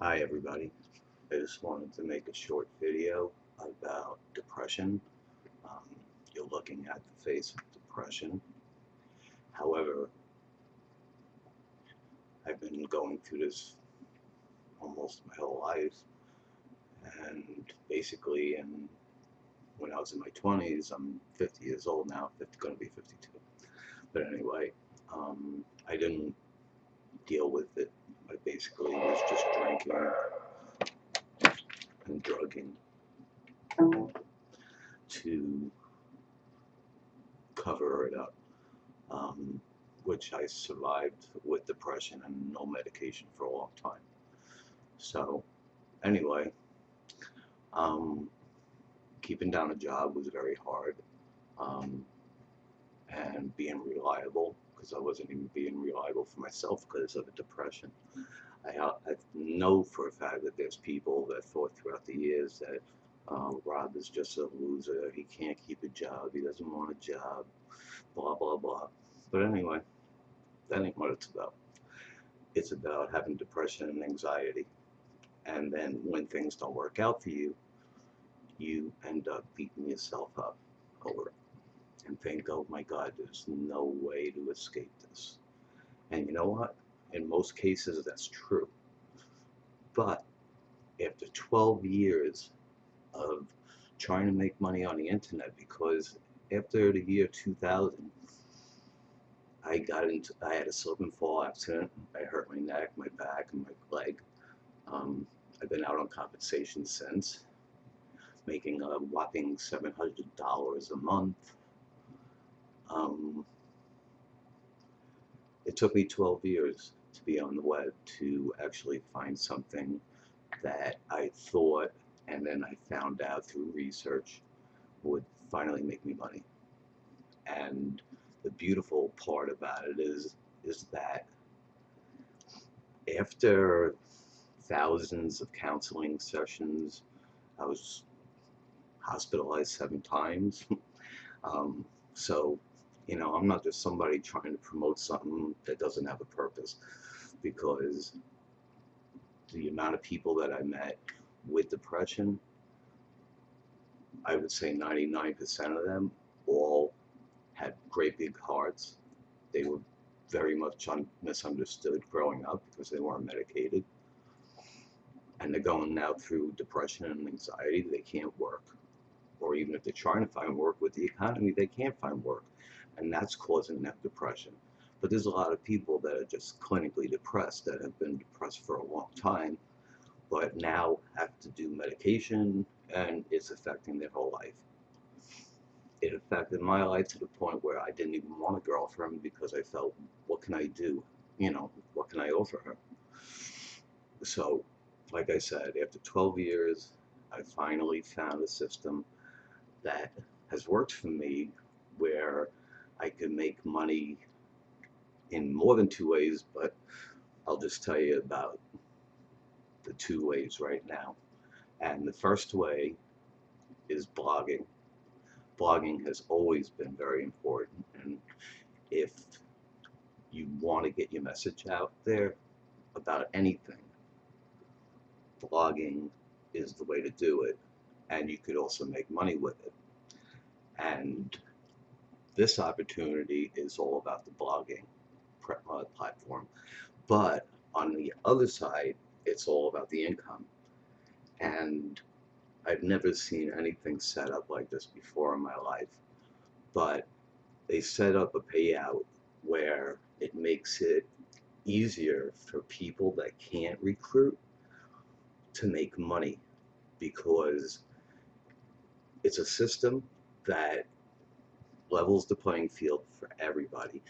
Hi everybody. I just wanted to make a short video about depression. Um, you're looking at the face of depression. However, I've been going through this almost my whole life, and basically, when I was in my 20s, I'm 50 years old now, going to be 52. But anyway, I didn't deal with it. I basically was just drinking and drugging to cover it up. um, which I survived with depression and no medication for a long time. So anyway, um, keeping down a job was very hard, um, and being reliable, because I wasn't even being reliable for myself because of the depression. I know for a fact that there's people that thought throughout the years that Rob is just a loser, he can't keep a job, he doesn't want a job, blah blah blah. But anyway, that ain't what it's about. It's about having depression and anxiety. And then when things don't work out for you, you end up beating yourself up over it and think, oh my God, there's no way to escape this. And you know what? In most cases, that's true. But after 12 years of trying to make money on the internet, because after the year 2000, I had a slip and fall accident. I hurt my neck, my back, and my leg. Um, I've been out on compensation since, making a whopping $700 a month. Um, it took me 12 years to be on the web to actually find something that I thought, and then I found out through research, would finally make me money. And the beautiful part about it is that after thousands of counseling sessions, I was hospitalized 7 times. Um, so, I'm not just somebody trying to promote something that doesn't have a purpose, because the amount of people that I met with depression, I would say 99% of them all had great big hearts. They were very much misunderstood growing up because they weren't medicated. And they're going now through depression and anxiety. They can't work. Or even if they're trying to find work with the economy, they can't find work. And that's causing them depression. But there's a lot of people that are just clinically depressed, that have been depressed for a long time, but now have to do medication, and it's affecting their whole life. It affected my life to the point where I didn't even want a girlfriend, because I felt, what can I do? What can I offer her? So, like I said, after 12 years, I finally found a system that has worked for me, where I can make money in more than two ways, but I'll just tell you about the two ways right now. And the first way is blogging. Blogging has always been very important, and if you want to get your message out there about anything, blogging is the way to do it, and you could also make money with it. And this opportunity is all about the blogging platform. But on the other side, it's all about the income. And I've never seen anything set up like this before in my life. But they set up a payout where it makes it easier for people that can't recruit to make money, because it's a system that levels the playing field for everybody.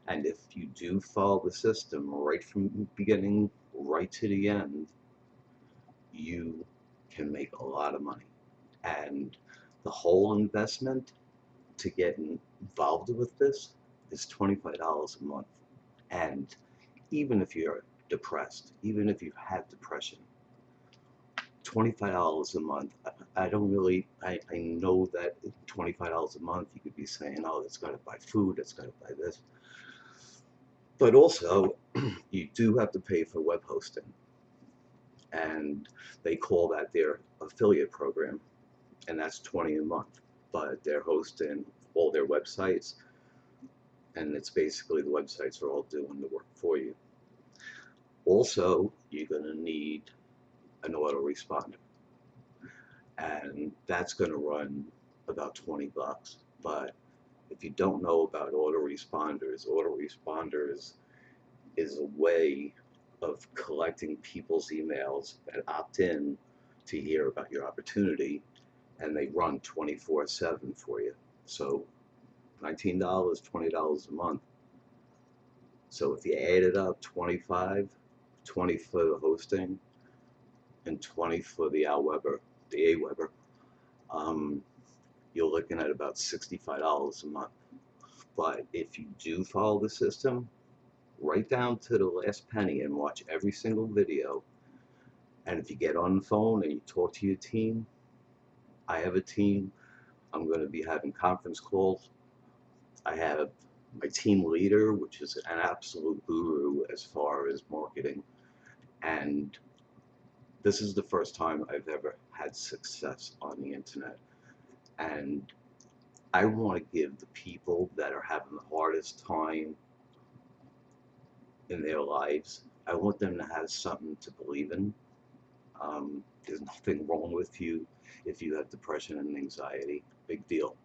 And if you do follow the system right from the beginning right to the end, you can make a lot of money. And the whole investment to get involved with this is $25 a month. And even if you're depressed, even if you've had depression, $25 a month. I don't really, I know that $25 a month, you could be saying, oh, that's got to buy food, that's got to buy this. But also, you do have to pay for web hosting. and they call that their affiliate program, and that's $20 a month. But they're hosting all their websites, and it's basically the websites are all doing the work for you. Also, you're going to need an autoresponder, and that's going to run about 20 bucks. But if you don't know about autoresponders is a way of collecting people's emails that opt in to hear about your opportunity, and they run 24/7 for you. So $19, $20 a month. So if you add it up, 25, 20 for the hosting, and 20 for the Aweber, you're looking at about $65 a month. But if you do follow the system, right down to the last penny, and watch every single video, and if you get on the phone and you talk to your team, I have a team. I'm going to be having conference calls. I have my team leader, which is an absolute guru as far as marketing, and this is the first time I've ever had success on the internet. And I want to give the people that are having the hardest time in their lives, I want them to have something to believe in. There's nothing wrong with you if you have depression and anxiety. Big deal.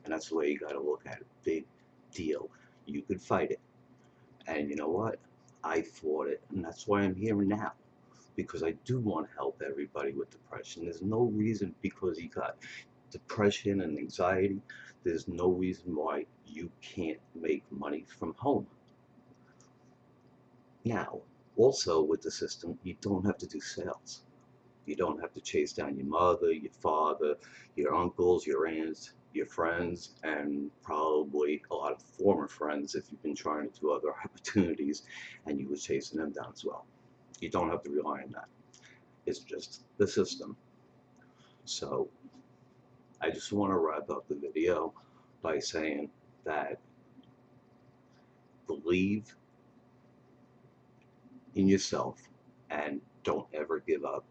And that's the way you got to look at it. Big deal. You could fight it. And you know what? I fought it. And that's why I'm here now. Because I do want to help everybody with depression. There's no reason, because you got depression and anxiety, there's no reason why you can't make money from home. Now, also with the system, you don't have to do sales. You don't have to chase down your mother, your father, your uncles, your aunts, your friends, and probably a lot of former friends if you've been trying to do other opportunities and you were chasing them down as well. You don't have to rely on that. It's just the system. So I just want to wrap up the video by saying that believe in yourself and don't ever give up.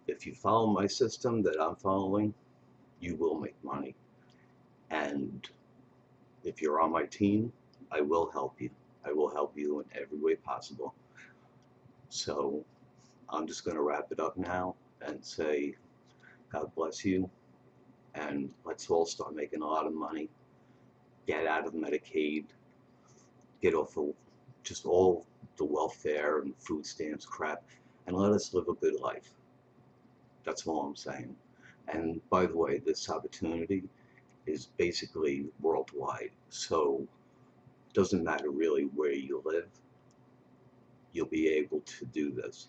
If you follow my system that I'm following, you will make money. And if you're on my team, I will help you. I will help you in every way possible. So I'm just going to wrap it up now and say, God bless you, and let's all start making a lot of money. Get out of Medicaid, get off of just all the welfare and food stamps crap, and let us live a good life. That's all I'm saying. And by the way, this opportunity is basically worldwide. So it doesn't matter really where you live, you'll be able to do this.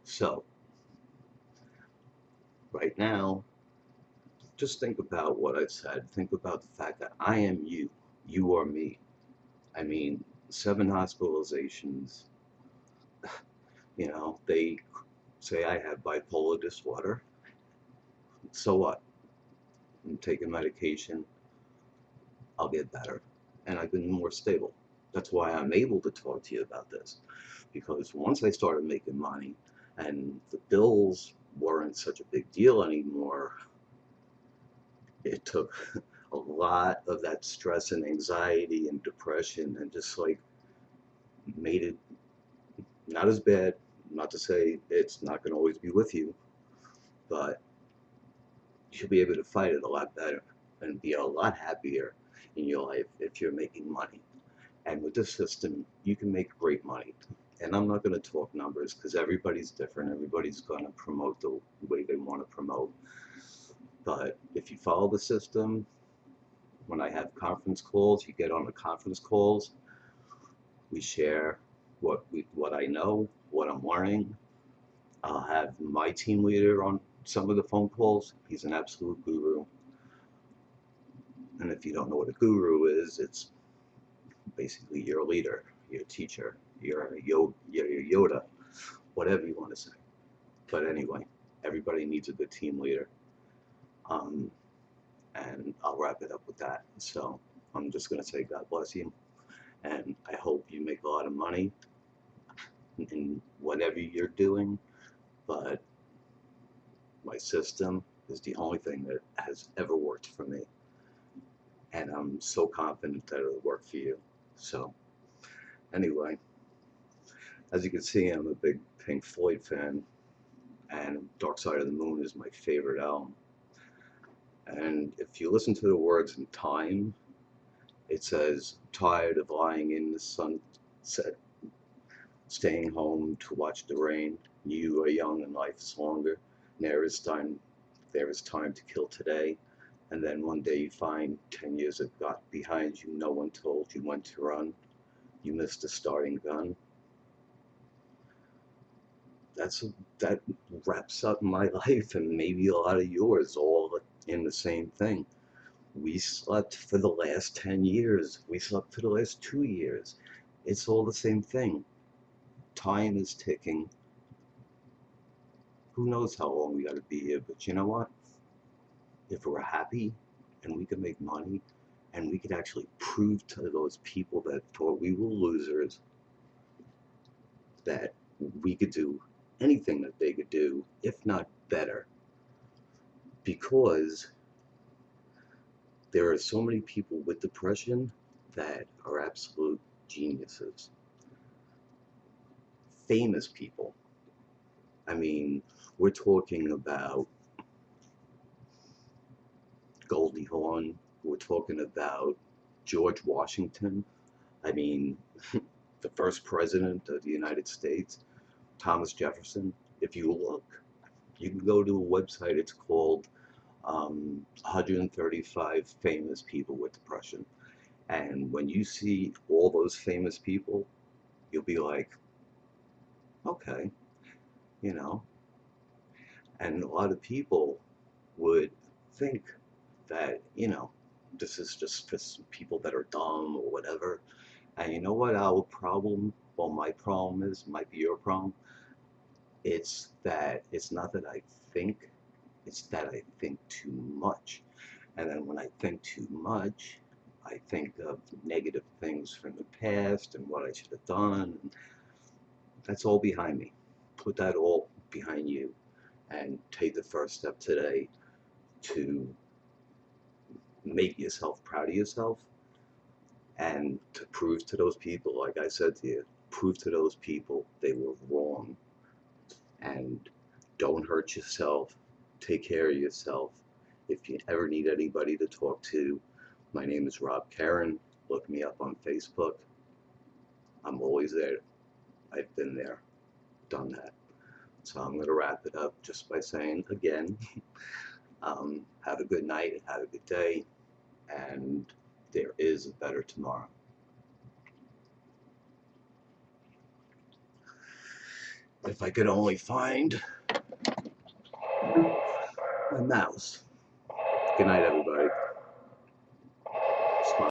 So right now, just think about what I said. Think about the fact that I am you. You are me. I mean, 7 hospitalizations. They say I have bipolar disorder. So what? I'm taking medication. I'll get better. And I've been more stable. That's why I'm able to talk to you about this. Because once I started making money and the bills weren't such a big deal anymore, it took a lot of that stress and anxiety and depression and just like made it not as bad. Not to say it's not going to always be with you, but you'll be able to fight it a lot better and be a lot happier in your life if you're making money. And with this system, you can make great money. And I'm not going to talk numbers because everybody's different. Everybody's going to promote the way they want to promote. But if you follow the system, when I have conference calls, you get on the conference calls, we share what I know, what I'm learning. I'll have my team leader on some of the phone calls. He's an absolute guru. And if you don't know what a guru is, it's basically your leader, your teacher, your Yoda, whatever you want to say. But anyway, everybody needs a good team leader. And I'll wrap it up with that. So I'm just going to say God bless you. And I hope you make a lot of money. in whatever you're doing, but my system is the only thing that has ever worked for me. And I'm so confident that it'll work for you. So, anyway, as you can see, I'm a big Pink Floyd fan, and Dark Side of the Moon is my favorite album. And if you listen to the words in Time, it says, tired of lying in the sunset, staying home to watch the rain. You are young and life is longer. There is time to kill today. And then one day you find 10 years have got behind you. No one told you when to run. You missed the starting gun. That wraps up my life and maybe a lot of yours, all in the same thing. We slept for the last 10 years. We slept for the last 2 years. It's all the same thing. Time is ticking. Who knows how long we got to be here, but you know what? If we're happy and we can make money and we could actually prove to those people that thought we were losers that we could do anything that they could do, if not better, because there are so many people with depression that are absolute geniuses. Famous people. I mean, we're talking about Goldie Hawn, we're talking about George Washington. I mean, the first president of the United States, Thomas Jefferson. If you look, you can go to a website, it's called 135 Famous People with Depression. And when you see all those famous people, you'll be like, okay, you know. And a lot of people would think that, this is just for people that are dumb or whatever. And you know what our problem, well, my problem is, might be your problem, it's not that I think, it's that I think too much. And then when I think too much, I think of negative things from the past and what I should have done. And that's all behind me. Put that all behind you and take the first step today to make yourself proud of yourself and to prove to those people, like I said to you, prove to those people they were wrong. And don't hurt yourself. Take care of yourself. If you ever need anybody to talk to, my name is Rob Karen. Look me up on Facebook. I'm always there. I've been there, done that. So I'm going to wrap it up just by saying again, have a good night, have a good day, and there is a better tomorrow. If I could only find my mouse. Good night, everybody.